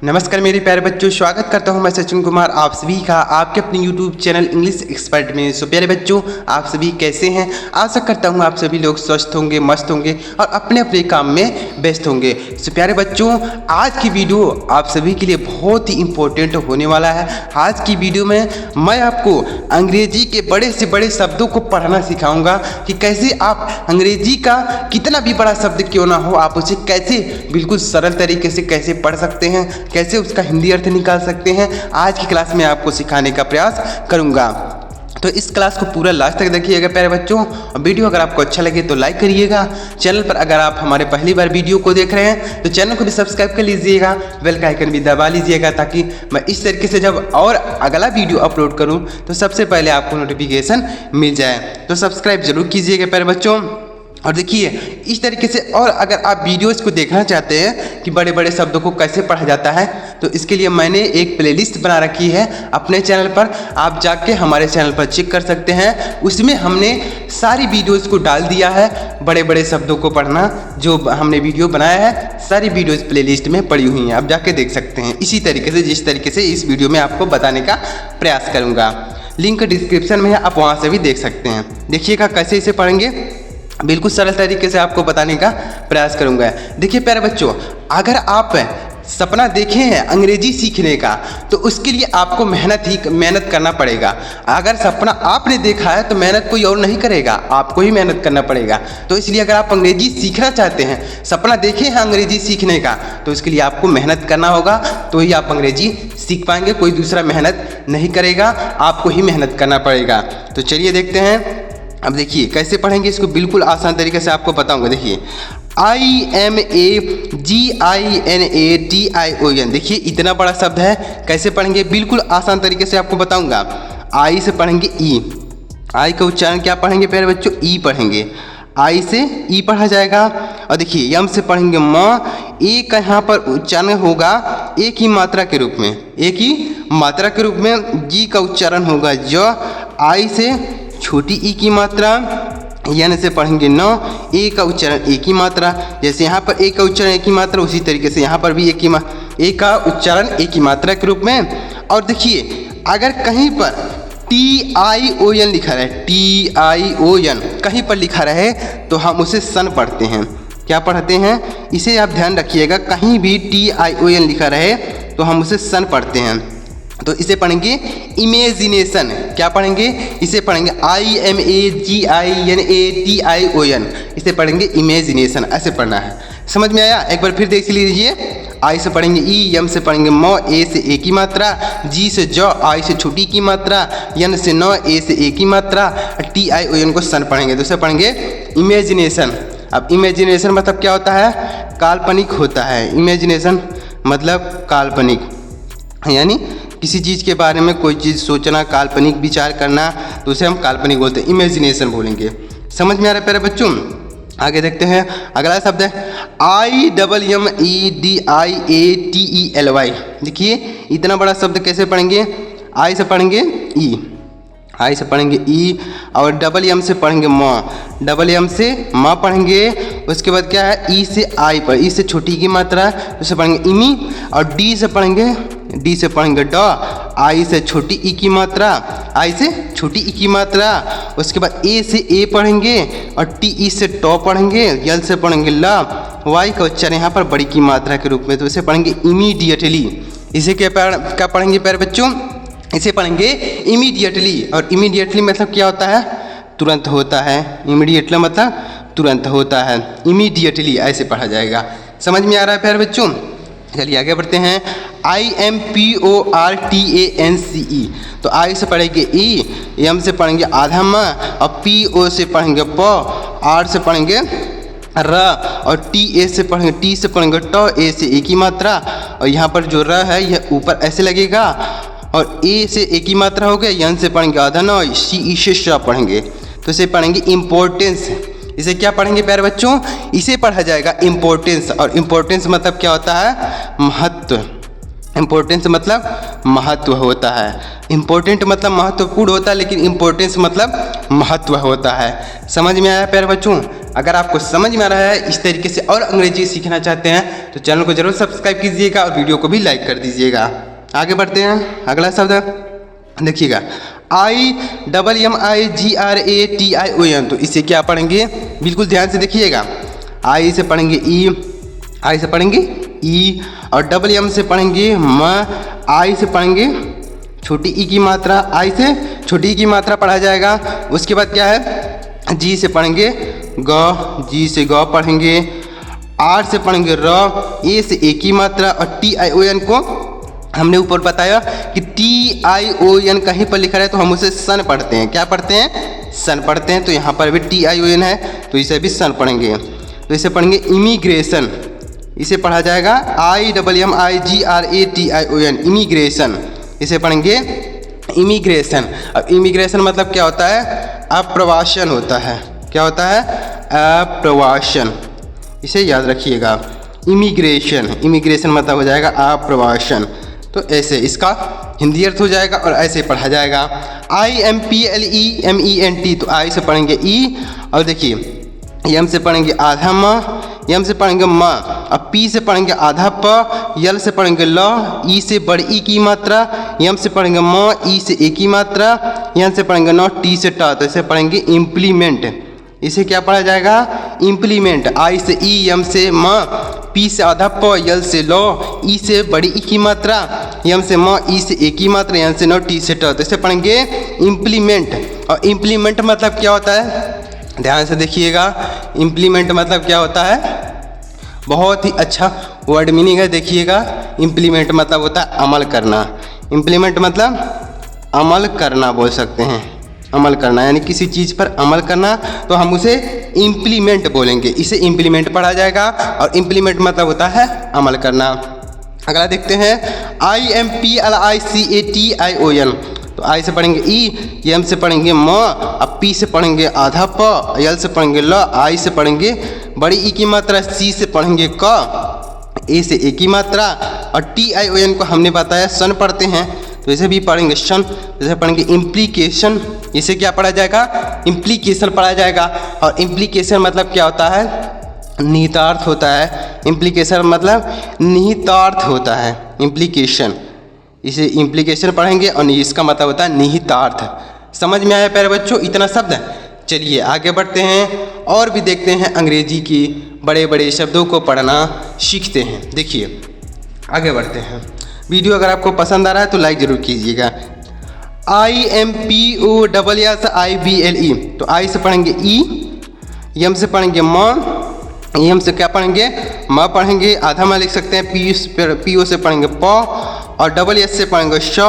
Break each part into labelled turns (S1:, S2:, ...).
S1: नमस्कार मेरे प्यारे बच्चों, स्वागत करता हूं मैं सचिन कुमार आप सभी का आपके अपने YouTube चैनल इंग्लिश एक्सपर्ट में। सो प्यारे बच्चों, आप सभी कैसे हैं? आशा करता हूं आप सभी लोग स्वस्थ होंगे, मस्त होंगे और अपने अपने काम में व्यस्त होंगे। सो प्यारे बच्चों, आज की वीडियो आप सभी के लिए बहुत ही इम्पोर्टेंट होने वाला है। आज की वीडियो में मैं आपको अंग्रेजी के बड़े से बड़े शब्दों को पढ़ना सिखाऊंगा कि कैसे आप अंग्रेजी का कितना भी बड़ा शब्द क्यों ना हो, आप उसे कैसे बिल्कुल सरल तरीके से कैसे पढ़ सकते हैं, कैसे उसका हिंदी अर्थ निकाल सकते हैं। आज की क्लास में आपको सिखाने का प्रयास करूंगा, तो इस क्लास को पूरा लास्ट तक देखिएगा प्यारे बच्चों। और वीडियो अगर आपको अच्छा लगे तो लाइक करिएगा। चैनल पर अगर आप हमारे पहली बार वीडियो को देख रहे हैं तो चैनल को भी सब्सक्राइब कर लीजिएगा, बेल का आइकन भी दबा लीजिएगा, ताकि मैं इस तरीके से जब और अगला वीडियो अपलोड करूं तो सबसे पहले आपको नोटिफिकेशन मिल जाए। तो सब्सक्राइब जरूर कीजिएगा प्यारे बच्चों। और देखिए इस तरीके से, और अगर आप वीडियोस को देखना चाहते हैं कि बड़े बड़े शब्दों को कैसे पढ़ा जाता है, तो इसके लिए मैंने एक प्लेलिस्ट बना रखी है अपने चैनल पर। आप जाके हमारे चैनल पर चेक कर सकते हैं, उसमें हमने सारी वीडियोस को डाल दिया है। बड़े बड़े शब्दों को पढ़ना जो हमने वीडियो बनाया है, सारी वीडियोस प्लेलिस्ट में पड़ी हुई हैं, आप जाके देख सकते हैं। इसी तरीके से जिस तरीके से इस वीडियो में आपको बताने का प्रयास करूँगा, लिंक डिस्क्रिप्शन में है, आप वहाँ से भी देख सकते हैं। देखिएगा कैसे इसे पढ़ेंगे, बिल्कुल सरल तरीके से आपको बताने का प्रयास करूंगा। देखिए प्यारे बच्चों, अगर आप सपना देखे हैं अंग्रेजी सीखने का, तो उसके लिए आपको मेहनत करना पड़ेगा। अगर सपना आपने देखा है तो मेहनत कोई और नहीं करेगा, आपको ही मेहनत करना पड़ेगा। तो इसलिए अगर आप अंग्रेजी सीखना चाहते हैं, सपना देखे हैं अंग्रेजी सीखने का, तो इसके लिए आपको मेहनत करना होगा, तो ही आप अंग्रेजी सीख पाएंगे। कोई दूसरा मेहनत नहीं करेगा, आपको ही मेहनत करना पड़ेगा। तो चलिए देखते हैं। अब देखिए कैसे पढ़ेंगे इसको, बिल्कुल आसान तरीके से आपको बताऊंगा। देखिए IMAGINATION, देखिए इतना बड़ा शब्द है, कैसे पढ़ेंगे बिल्कुल आसान तरीके से आपको बताऊंगा। आई से पढ़ेंगे ई, आई का उच्चारण क्या पढ़ेंगे प्यारे बच्चों? ई पढ़ेंगे। आई से ई पढ़ा जाएगा। और देखिए यम से पढ़ेंगे म, ए का यहाँ पर उच्चारण होगा एक ही मात्रा के रूप में, एक ही मात्रा के रूप में। जी का उच्चारण होगा ज। आई से छोटी ई की मात्रा, यन से पढ़ेंगे न, ए का उच्चारण एक ही मात्रा। जैसे यहाँ पर ए का उच्चारण एक ही मात्रा, उसी तरीके से यहाँ पर भी ए का उच्चारण एक ही मात्रा के रूप में। और देखिए अगर कहीं पर TION लिखा रहे, TION कहीं पर लिखा रहे, तो हम उसे सन पढ़ते हैं। क्या पढ़ते हैं, इसे आप ध्यान रखिएगा। कहीं भी TION लिखा रहे तो हम उसे सन पढ़ते हैं। तो इसे पढ़ेंगे इमेजिनेशन। क्या पढ़ेंगे? इसे पढ़ेंगे IMAGINATION, इसे पढ़ेंगे इमेजिनेशन। ऐसे पढ़ना है, समझ में आया? एक बार फिर देख लीजिए। आई से पढ़ेंगे ई, यम से पढ़ेंगे म, ए से एक ही मात्रा, जी से ज, आई से छोटी की मात्रा, यन से न, ए से एक ही मात्रा, TION को सन पढ़ेंगे, तो उसे पढ़ेंगे इमेजिनेशन। अब इमेजिनेशन मतलब क्या होता है? काल्पनिक होता है। इमेजिनेशन मतलब काल्पनिक, यानी किसी चीज़ के बारे में कोई चीज़ सोचना, काल्पनिक विचार करना, तो उसे हम काल्पनिक बोलते हैं, इमेजिनेशन बोलेंगे। समझ में आ रहा है प्यारे बच्चों? आगे देखते हैं। अगला शब्द है IMMEDIATELY। देखिए इतना बड़ा शब्द कैसे पढ़ेंगे? आई से पढ़ेंगे ई, आई से पढ़ेंगे ई, और डबल एम से पढ़ेंगे म, डबल एम से म पढ़ेंगे। उसके बाद क्या है? ई से आई पर, ई से छोटी की मात्रा, उसे पढ़ेंगे इमी। और डी से पढ़ेंगे ड, आई से छोटी ई की मात्रा, आई से छोटी ई की मात्रा। उसके बाद ए से ए पढ़ेंगे, और टी ई से टॉ पढ़ेंगे, यल से पढ़ेंगे ला, वाई का उच्चारण यहाँ पर बड़ी की मात्रा के रूप में, तो इसे पढ़ेंगे इमीडिएटली। इसे क्या पढ़ेंगे प्यारे बच्चों? इसे पढ़ेंगे इमीडिएटली। और इमीडिएटली मतलब क्या होता है? तुरंत होता है। इमीडिएटली मतलब तुरंत होता है, इमीडिएटली ऐसे पढ़ा जाएगा। समझ में आ रहा है प्यारे बच्चों? चलिए आगे बढ़ते हैं। IMPORTANCE, तो आई से पढ़ेंगे ई, एम से पढ़ेंगे आधा म, और PO से पढ़ेंगे प, आर से पढ़ेंगे र, और टी से पढ़ेंगे ट, ए से एक ही मात्रा, और यहाँ पर जो र है यह ऊपर ऐसे लगेगा, और ए से एक ही मात्रा हो गया, यन से पढ़ेंगे आधा न, सी से श पढ़ेंगे, तो इसे पढ़ेंगे इम्पोर्टेंस। इसे क्या पढ़ेंगे प्यारे बच्चों? इसे पढ़ा जाएगा इम्पोर्टेंस। और इम्पोर्टेंस मतलब क्या होता है? महत्व। इम्पोर्टेंस मतलब महत्व होता है। इम्पोर्टेंट मतलब महत्वपूर्ण होता है, लेकिन इम्पोर्टेंस मतलब महत्व होता है। समझ में आया प्यारे बच्चों? अगर आपको समझ में आ रहा है इस तरीके से और अंग्रेजी सीखना चाहते हैं तो चैनल को जरूर सब्सक्राइब कीजिएगा और वीडियो को भी लाइक कर दीजिएगा। आगे बढ़ते हैं, अगला शब्द देखिएगा IMMIGRATION। तो इसे क्या पढ़ेंगे, बिल्कुल ध्यान से देखिएगा। आई से पढ़ेंगे ई, आई से पढ़ेंगे ई, और डबल एम से पढ़ेंगे म, आई से पढ़ेंगे छोटी ई की मात्रा, आई से छोटी ई की मात्रा पढ़ा जाएगा। उसके बाद क्या है, जी से पढ़ेंगे ग, जी से ग पढ़ेंगे, आर से पढ़ेंगे र, ए से ए की मात्रा, और TION को हमने ऊपर बताया कि TION कहीं पर लिखा है तो हम उसे सन पढ़ते हैं। क्या पढ़ते हैं, सन पढ़ते हैं। तो यहाँ पर भी TION है तो इसे भी सन पढ़ेंगे। तो इसे पढ़ेंगे इमिग्रेशन, इसे पढ़ा जाएगा IMMIGRATION, इमिग्रेशन। इसे पढ़ेंगे इमिग्रेशन। अब इमिग्रेशन मतलब क्या होता है, अप्रवासन होता है। क्या होता है, अप्रवासन। इसे याद रखिएगा, इमिग्रेशन, इमिग्रेशन मतलब हो जाएगा अप्रवासन। तो ऐसे इसका हिंदी अर्थ हो जाएगा और ऐसे पढ़ा जाएगा IMPLEMENT। तो आई से पढ़ेंगे ई, और देखिए एम से पढ़ेंगे आधा म, एम से पढ़ेंगे म, अब पी से पढ़ेंगे आधा प, यल से पढ़ेंगे ल, ई से बड़ी ई की मात्रा, एम से पढ़ेंगे म, ई से ए की मात्रा, एन से पढ़ेंगे न, टी से ट। तो इसे पढ़ेंगे इम्प्लीमेंट। इसे क्या पढ़ा जाएगा, इम्प्लीमेंट। आई से ई, एम से म, पी से आधा प, यल से लो, ई से बड़ी ई की मात्रा, एम से म, ई से ए की मात्रा, एन से न, टी से ट। तो इसे पढ़ेंगे इम्प्लीमेंट। और इम्प्लीमेंट मतलब क्या होता है, ध्यान से देखिएगा। इम्प्लीमेंट मतलब क्या होता है, बहुत ही अच्छा वर्ड मीनिंग है, देखिएगा। इम्प्लीमेंट मतलब होता है अमल करना। इम्प्लीमेंट मतलब अमल करना बोल सकते हैं, अमल करना यानी किसी चीज़ पर अमल करना, तो हम उसे इम्प्लीमेंट बोलेंगे। इसे इम्प्लीमेंट पढ़ा जाएगा और इम्प्लीमेंट मतलब होता है अमल करना। अगला देखते हैं IMPLICATION। तो आई से पढ़ेंगे ई, एम से पढ़ेंगे म, अब पी से पढ़ेंगे आधा प, यल से पढ़ेंगे ल, आई से पढ़ेंगे बड़ी ई की मात्रा, सी से पढ़ेंगे क, ए से ए की मात्रा, और TION को हमने बताया सन पढ़ते हैं तो इसे भी पढ़ेंगे सन। जैसे पढ़ेंगे इम्प्लीकेशन। इसे क्या पढ़ा जाएगा, इम्प्लीकेशन पढ़ा जाएगा। और इम्प्लीकेशन मतलब क्या होता है, निहितार्थ होता है। इम्प्लीकेशन मतलब निहितार्थ होता है, इम्प्लीकेशन। इसे इम्प्लीकेशन पढ़ेंगे और इसका मतलब होता है निहितार्थ। समझ में आया प्यारे बच्चों इतना शब्द। चलिए आगे बढ़ते हैं और भी देखते हैं अंग्रेजी की बड़े बड़े शब्दों को पढ़ना सीखते हैं। देखिए आगे बढ़ते हैं। वीडियो अगर आपको पसंद आ रहा है तो लाइक ज़रूर कीजिएगा। IMPOSSIBLE। तो आई से पढ़ेंगे ई, एम से पढ़ेंगे म, एम से क्या पढ़ेंगे म पढ़ेंगे, आधा में लिख सकते हैं, PO से पढ़ेंगे प, और डबल एस से पढ़ेंगे श,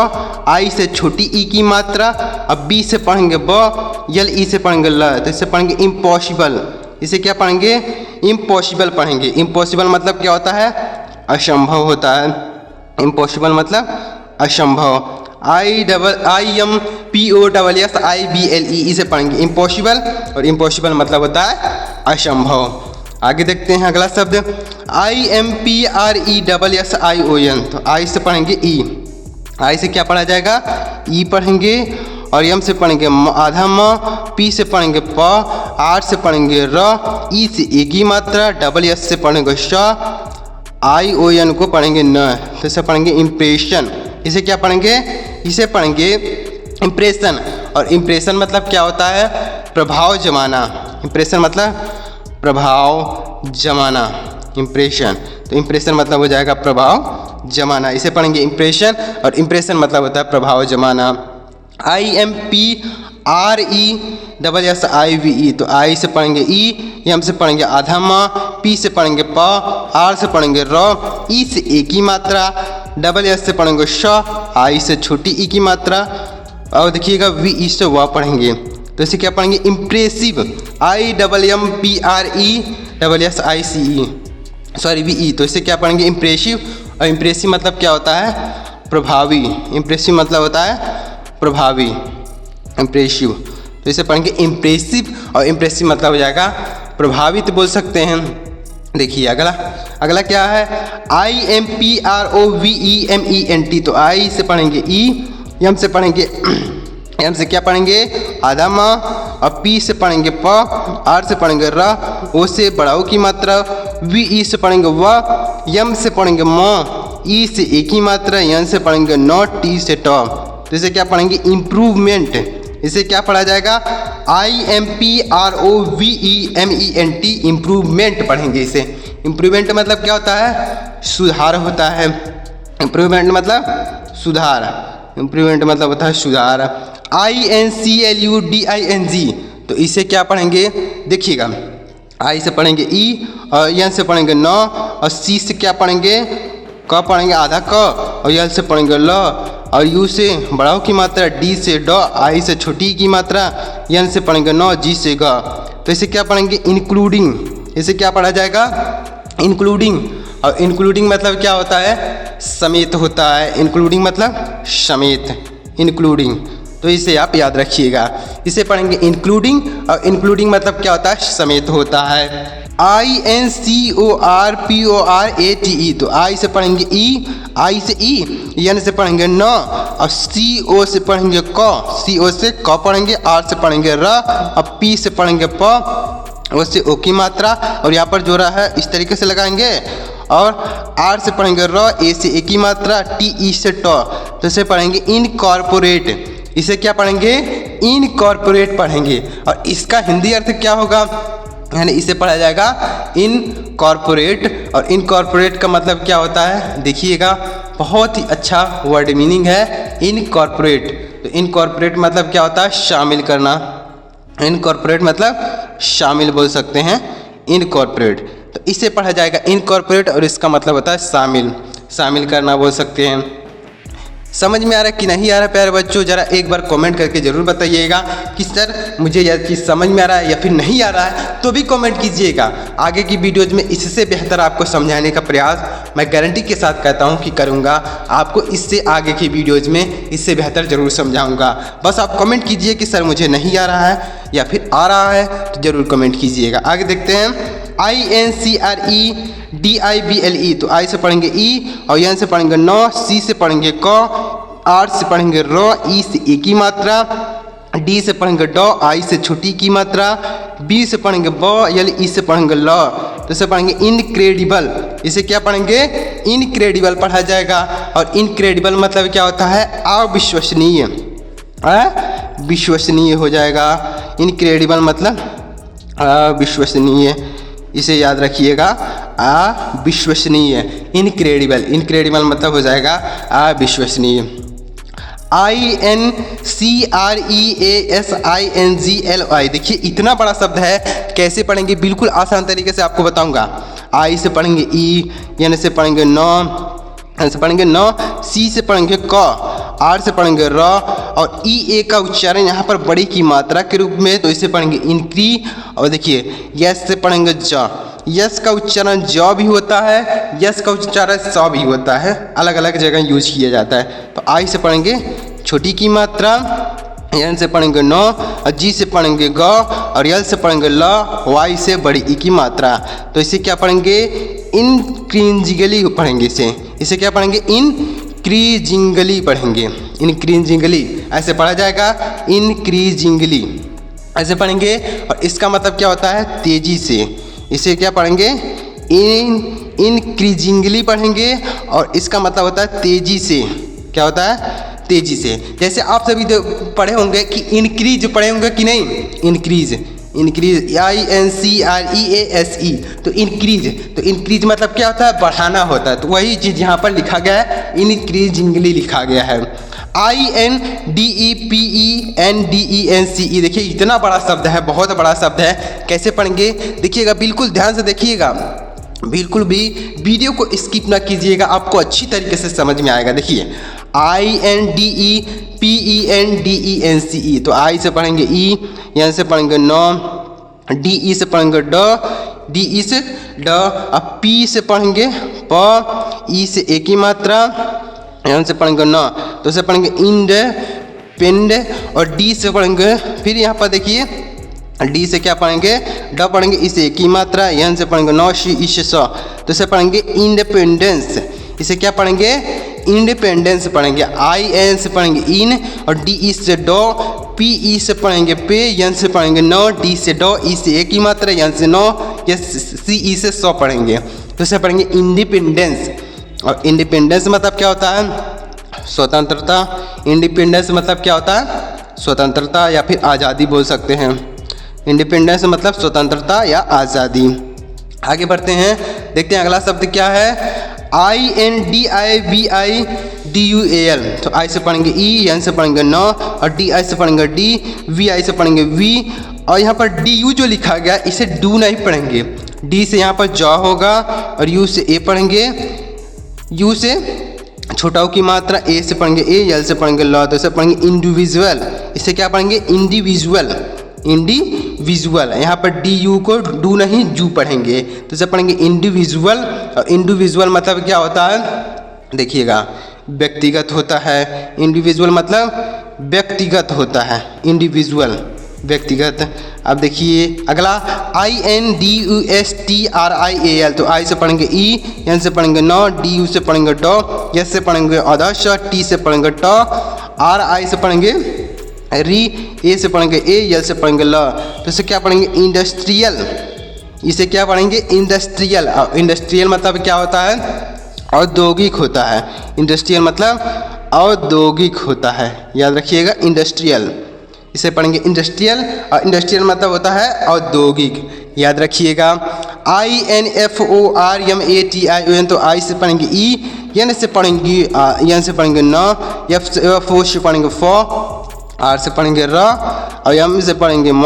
S1: आई से छोटी ई की मात्रा, अब बी से पढ़ेंगे ब, यल ई से पढ़ेंगे ल। तो इससे पढ़ेंगे इम्पॉसिबल। इसे क्या पढ़ेंगे, इम्पॉसिबल पढ़ेंगे। इम्पॉसिबल मतलब क्या होता है, असंभव होता है। इम्पॉसिबल मतलब असंभव। IMPOSSIBLE। इसे पढ़ेंगे इम्पॉसिबल, और इम्पॉसिबल मतलब होता है असंभव। आगे देखते हैं अगला शब्द IMPRESSION। तो आई से पढ़ेंगे ई, आई से क्या पढ़ा जाएगा, ई पढ़ेंगे, और एम से पढ़ेंगे आधा म, पी से पढ़ेंगे प, आर से पढ़ेंगे र, ई से ए की मात्रा, डबल एस से पढ़ेंगे श, ION को पढ़ेंगे न। तो इसे पढ़ेंगे इम्प्रेशन। इसे क्या पढ़ेंगे, इसे पढ़ेंगे इम्प्रेशन। और इम्प्रेशन मतलब क्या होता है, प्रभाव जमाना। इम्प्रेशन मतलब प्रभाव जमाना, इम्प्रेशन। तो इम्प्रेशन मतलब हो जाएगा प्रभाव जमाना। इसे पढ़ेंगे इम्प्रेशन, और इम्प्रेशन मतलब होता है प्रभाव जमाना। IMPRESSIVE। तो आई से पढ़ेंगे ई, एम से पढ़ेंगे आधा म, पी से पढ़ेंगे प, आर से पढ़ेंगे र, ई से ए की मात्रा, डबल एस से पढ़ेंगे श, आई से छोटी ई की मात्रा, और देखिएगा वी ई से व पढ़ेंगे। तो इसे क्या पढ़ेंगे, इम्प्रेसिव। IMMPRESSICE, sorry VE। तो इसे क्या पढ़ेंगे, इम्प्रेसिव। और इम्प्रेसिव मतलब क्या होता है, प्रभावी। इम्प्रेसिव मतलब होता है प्रभावी, इम्प्रेसिव। तो इसे पढ़ेंगे इम्प्रेसिव, और इम्प्रेसिव मतलब हो जाएगा प्रभावित बोल सकते हैं। देखिए अगला क्या है, IMPROVEMENT। तो आई से पढ़ेंगे ई, एम से पढ़ेंगे, एम से क्या पढ़ेंगे आधा म, और पी से पढ़ेंगे प, आर से पढ़ेंगे र, ओ से बड़ा ओ की मात्रा, वी ई से पढ़ेंगे व, यम से पढ़ेंगे म, ई से ए की मात्रा, यन से पढ़ेंगे न, टी से ट। तो इसे क्या पढ़ेंगे? इम्प्रूवमेंट। इसे क्या पढ़ा जाएगा? IMPROVEMENT, इम्प्रूवमेंट पढ़ेंगे इसे। इम्प्रूवमेंट मतलब क्या होता है? सुधार होता है। इम्प्रूवमेंट मतलब सुधार। इम्प्रूवमेंट मतलब होता है सुधार। INCLUDING, तो इसे क्या पढ़ेंगे? देखिएगा, आई से पढ़ेंगे ई, और एन से पढ़ेंगे न, और सी से क्या पढ़ेंगे? क पढ़ेंगे आधा क, और यल से पढ़ेंगे ल, और यू से बड़ा की मात्रा, डी से ड, आई से छोटी की मात्रा, एन से पढ़ेंगे न, जी से ग। तो इसे क्या पढ़ेंगे? इंक्लूडिंग। इसे क्या पढ़ा जाएगा? इंक्लूडिंग। और इंक्लूडिंग मतलब क्या होता है? समेत होता है। इंक्लूडिंग मतलब समेत, इंक्लूडिंग। तो इसे आप याद रखिएगा। इसे पढ़ेंगे इंक्लूडिंग, और इंक्लूडिंग मतलब क्या होता है? समेत होता है। INCORPORATE, तो आई से पढ़ेंगे ई, आई से ई, एन से पढ़ेंगे न, और CO से पढ़ेंगे क, CO से क पढ़ेंगे, आर से पढ़ेंगे र, और पी से पढ़ेंगे प, ओ से ओ की मात्रा, और यहाँ पर जोड़ा है इस तरीके से लगाएंगे, और आर से पढ़ेंगे र, ए से ए की मात्रा, टी ई से ट। तो इसे पढ़ेंगे इनकॉर्पोरेट। इसे क्या पढ़ेंगे? इनकॉर्पोरेट पढ़ेंगे। और इसका हिंदी अर्थ क्या होगा? यानी इसे पढ़ा जाएगा इनकॉर्पोरेट। और इनकॉर्पोरेट का मतलब क्या होता है? देखिएगा, बहुत ही अच्छा वर्ड मीनिंग है इनकॉर्पोरेट। तो इनकॉर्पोरेट मतलब क्या होता है? शामिल करना। इनकॉर्पोरेट मतलब शामिल बोल सकते हैं, इनकॉर्पोरेट। तो इसे पढ़ा जाएगा इनकॉर्पोरेट, और इसका मतलब होता है शामिल, शामिल करना बोल सकते हैं। समझ में आ रहा है कि नहीं आ रहा है प्यारे बच्चों? ज़रा एक बार कमेंट करके ज़रूर बताइएगा कि सर मुझे यह चीज़ समझ में आ रहा है या फिर नहीं आ रहा है, तो भी कमेंट कीजिएगा। आगे की वीडियोज़ में इससे बेहतर आपको समझाने का प्रयास मैं गारंटी के साथ कहता हूं कि करूंगा। आपको इससे आगे की वीडियोज़ में इससे बेहतर ज़रूर समझाऊँगा। बस आप कमेंट कीजिए कि सर मुझे नहीं आ रहा है या फिर आ रहा है, तो ज़रूर कमेंट कीजिएगा। आगे देखते हैं। INCREDIBLE, तो आई से पढ़ेंगे ई, और एन से पढ़ेंगे न, सी से पढ़ेंगे क, आर से पढ़ेंगे र, ई से ए की मात्रा, डी से पढ़ेंगे ड, आई से छोटी की मात्रा, बी से पढ़ेंगे ब, यल ई से पढ़ेंगे ल। तो इसे पढ़ेंगे इनक्रेडिबल। इसे क्या पढ़ेंगे? इनक्रेडिबल पढ़ा जाएगा। और इनक्रेडिबल मतलब क्या होता है? अविश्वसनीय। विश्वसनीय हो जाएगा। इनक्रेडिबल मतलब अविश्वसनीय। इसे याद रखिएगा, अविश्वसनीय। इनक्रेडिबल, इनक्रेडिबल मतलब हो जाएगा अविश्वसनीय। INCREASINGLY, देखिए इतना बड़ा शब्द है, कैसे पढ़ेंगे? बिल्कुल आसान तरीके से आपको बताऊंगा। आई से पढ़ेंगे ई, एन से पढ़ेंगे न, एन से पढ़ेंगे न, सी से पढ़ेंगे क, आर से पढ़ेंगे र, और ई ए का उच्चारण यहाँ पर बड़ी की मात्रा के रूप में, तो इसे पढ़ेंगे इनक्री। और देखिए यस से पढ़ेंगे ज, यस का उच्चारण ज भी होता है, यस का उच्चारण स भी होता है, अलग अलग जगह यूज किया जाता है। तो आई से पढ़ेंगे छोटी की मात्रा, एन से पढ़ेंगे न, और जी से पढ़ेंगे ग, और यल से पढ़ेंगे ल, वाई से बड़ी ई की मात्रा। तो इसे क्या पढ़ेंगे? इनक्रीजिंगली पढ़ेंगे। इसे क्या पढ़ेंगे? इनक्रीजिंगली पढ़ेंगे। इनक्रीजिंगली ऐसे पढ़ा जाएगा, इनक्रीजिंगली ऐसे पढ़ेंगे। और इसका मतलब क्या होता है? तेजी से। इसे क्या पढ़ेंगे? इनक्रीजिंगली पढ़ेंगे, और इसका मतलब होता है तेजी से। क्या होता है? तेजी से। जैसे आप सभी पढ़े होंगे कि इंक्रीज पढ़े होंगे कि नहीं? इंक्रीज, इंक्रीज INCREASE, तो इंक्रीज। तो इंक्रीज मतलब क्या होता है? बढ़ाना होता है। तो वही चीज़ यहाँ पर लिखा गया है, इनक्रीजिंगली लिखा गया है। INDEPENDENCE, देखिए इतना बड़ा शब्द है, बहुत बड़ा शब्द है। कैसे पढ़ेंगे? देखिएगा, बिल्कुल ध्यान से देखिएगा, बिल्कुल भी वीडियो को स्किप ना कीजिएगा, आपको अच्छी तरीके से समझ में आएगा। देखिए INDEPENDENCE, तो आई से पढ़ेंगे ई, एन से पढ़ेंगे न, डी ई से पढ़ेंगे ड, डी ई से ड, अब पी से पढ़ेंगे प, ई से ए की मात्रा, एन से पढ़ेंगे न, तो इसे पढ़ेंगे इंड पेंड, और डी से पढ़ेंगे, फिर यहाँ पर देखिए डी से क्या पढ़ेंगे? ड पढ़ेंगे, इसे की मात्रा, एन से पढ़ेंगे नौ, शी इश स, तो इसे पढ़ेंगे इंडिपेंडेंस। इसे क्या पढ़ेंगे? इंडिपेंडेंस पढ़ेंगे। आई एन से पढ़ेंगे इन, और डी ई से डो, पी ई से पढ़ेंगे पे, यन से पढ़ेंगे नौ, डी से डो, ई से एक ही मात्रा, यन से नौ, यस सी ई से सौ पढ़ेंगे। तो इसे पढ़ेंगे इंडिपेंडेंस। और इंडिपेंडेंस मतलब क्या होता है? स्वतंत्रता। इंडिपेंडेंस मतलब क्या होता है? स्वतंत्रता या फिर आज़ादी बोल सकते हैं। इंडिपेंडेंस मतलब स्वतंत्रता या आज़ादी। आगे बढ़ते हैं, देखते हैं अगला शब्द क्या है। INDIVIDUAL। तो आई से पढ़ेंगे ई, एन से पढ़ेंगे नौ, और डी आई से पढ़ेंगे डी, वी आई से पढ़ेंगे वी, और यहाँ पर डी यू जो लिखा गया इसे डू नहीं पढ़ेंगे। डी से यहाँ पर जॉ होगा, और यू से ए पढ़ेंगे, यू से छोटा की मात्रा, ए से पढ़ेंगे ए, एल से पढ़ेंगे लॉ, तो इसे पढ़ेंगे इंडिविजुअल। इसे क्या पढ़ेंगे? इंडिविजुअल। इंडिविजुअल, यहाँ पर डी यू को डू नहीं जू पढ़ेंगे, तो इसे पढ़ेंगे इंडिविजुअल। और इंडिविजुअल मतलब क्या होता है? देखिएगा, व्यक्तिगत होता है। इंडिविजुअल मतलब व्यक्तिगत होता है, इंडिविजुअल व्यक्तिगत। अब देखिए अगला INDUSTRIAL। तो आई से पढ़ेंगे ई, एन से पढ़ेंगे नौ, डी यू से पढ़ेंगे डॉ, एस से पढ़ेंगे अदर्श, टी से पढ़ेंगे टॉ, आर आई से पढ़ेंगे री, ए से पढ़ेंगे ए, एल से पढ़ेंगे ल। तो इसे क्या पढ़ेंगे? इंडस्ट्रियल। इसे क्या पढ़ेंगे? इंडस्ट्रियल। इंडस्ट्रियल मतलब क्या होता है? औद्योगिक होता है। इंडस्ट्रियल मतलब औद्योगिक होता है, याद रखिएगा, इंडस्ट्रियल। इसे पढ़ेंगे इंडस्ट्रियल, और इंडस्ट्रियल मतलब होता है औद्योगिक, याद रखिएगा। INFORMATION। तो आई से पढ़ेंगे ई, एन से पढ़ेंगे एन से पढ़ेंगे न, एफ से पढ़ेंगे फो, आर से पढ़ेंगे र, और एम से पढ़ेंगे म,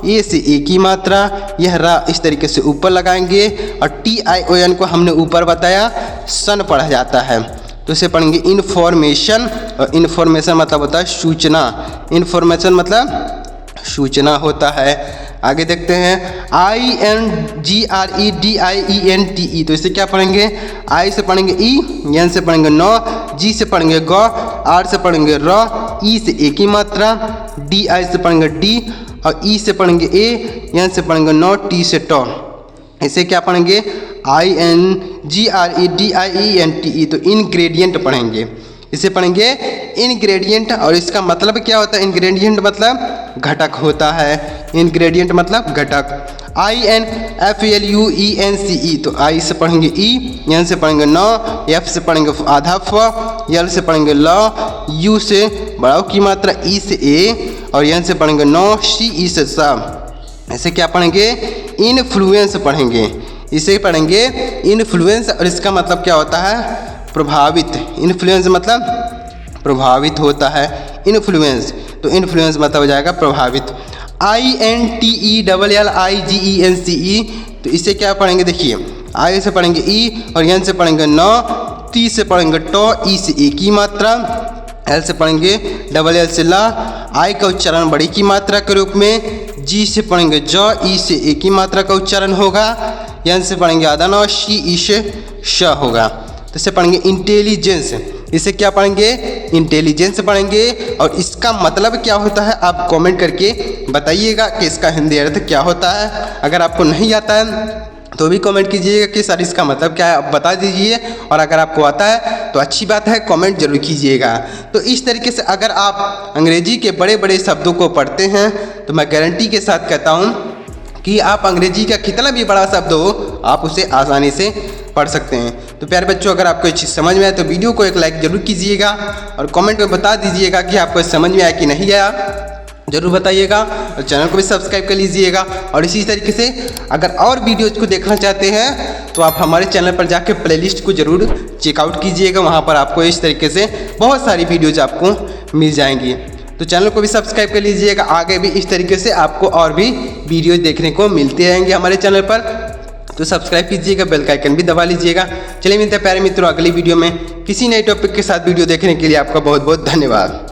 S1: ए से ए की मात्रा, यह र इस तरीके से ऊपर लगाएंगे, और TION को हमने ऊपर बताया सन पढ़ा जाता है। तो इसे पढ़ेंगे इन्फॉर्मेशन, और इन्फॉर्मेशन मतलब होता है सूचना। इन्फॉर्मेशन मतलब सूचना होता है। आगे देखते हैं INGREDIENTE। तो इसे क्या पढ़ेंगे? आई से पढ़ेंगे ई, एन से पढ़ेंगे नौ, जी से पढ़ेंगे ग, आर से पढ़ेंगे र, ई से ए की मात्रा, डी आई से पढ़ेंगे डी, और ई से पढ़ेंगे ए, एन से पढ़ेंगे नौ, टी से टॉ। इसे क्या पढ़ेंगे? INGREDIENTE। तो इनग्रेडिएंट पढ़ेंगे। इसे पढ़ेंगे इनग्रेडिएंट, और इसका मतलब क्या होता है? इनग्रेडिएंट मतलब घटक होता है। इनग्रेडिएंट मतलब घटक। INFLUENCE। तो आई से पढ़ेंगे ई, एन से पढ़ेंगे नौ, एफ से पढ़ेंगे आधा फ, एल से पढ़ेंगे ल, यू से बड़ाऊ की मात्रा, ई से ए, और एन से पढ़ेंगे नौ, सी ई से सा। ऐसे क्या पढ़ेंगे? इन्फ्लुएंस पढ़ेंगे। इसे पढ़ेंगे इन्फ्लुएंस, और इसका मतलब क्या होता है? प्रभावित। इन्फ्लुएंस मतलब प्रभावित होता है, इन्फ्लुएंस। तो इन्फ्लुएंस मतलब हो जाएगा प्रभावित। INTELLIGENCE। तो इसे क्या पढ़ेंगे? देखिए, आई से पढ़ेंगे ई, और एन से पढ़ेंगे नौ, टी से पढ़ेंगे टॉ, ई से ए की मात्रा, एल से पढ़ेंगे डबल एल से ला, आई का उच्चारण बड़ी की मात्रा के रूप में, जी से पढ़ेंगे ज, ई से ए की मात्रा का उच्चारण होगा, एन से पढ़ेंगे आधा नौ, शी ई से श होगा। तो इसे पढ़ेंगे इंटेलिजेंस। इसे क्या पढ़ेंगे? इंटेलिजेंस पढ़ेंगे। और इसका मतलब क्या होता है आप कमेंट करके बताइएगा कि इसका हिंदी अर्थ क्या होता है। अगर आपको नहीं आता है तो भी कमेंट कीजिएगा कि सर इसका मतलब क्या है, आप बता दीजिए। और अगर आपको आता है तो अच्छी बात है, कमेंट जरूर कीजिएगा। तो इस तरीके से अगर आप अंग्रेजी के बड़े बड़े शब्दों को पढ़ते हैं तो मैं गारंटी के साथ कहता हूँ कि आप अंग्रेजी का कितना भी बड़ा शब्द हो आप उसे आसानी से पढ़ सकते हैं। तो प्यारे बच्चों, अगर आपको ये चीज़ समझ में आए तो वीडियो को एक लाइक जरूर कीजिएगा, और कमेंट में बता दीजिएगा कि आपको समझ में आया कि नहीं आया, जरूर बताइएगा। और चैनल को भी सब्सक्राइब कर लीजिएगा। और इसी तरीके से अगर और वीडियोज़ को देखना चाहते हैं तो आप हमारे चैनल पर जाकर प्लेलिस्ट को ज़रूर चेकआउट कीजिएगा। वहाँ पर आपको इस तरीके से बहुत सारी वीडियोज़ आपको मिल जाएंगी। तो चैनल को भी सब्सक्राइब कर लीजिएगा। आगे भी इस तरीके से आपको और भी वीडियोज़ देखने को मिलते रहेंगे हमारे चैनल पर। तो सब्सक्राइब कीजिएगा, बेल का आइकन भी दबा लीजिएगा। चलिए मिलते हैं प्यारे मित्रों अगली वीडियो में किसी नए टॉपिक के साथ। वीडियो देखने के लिए आपका बहुत बहुत धन्यवाद।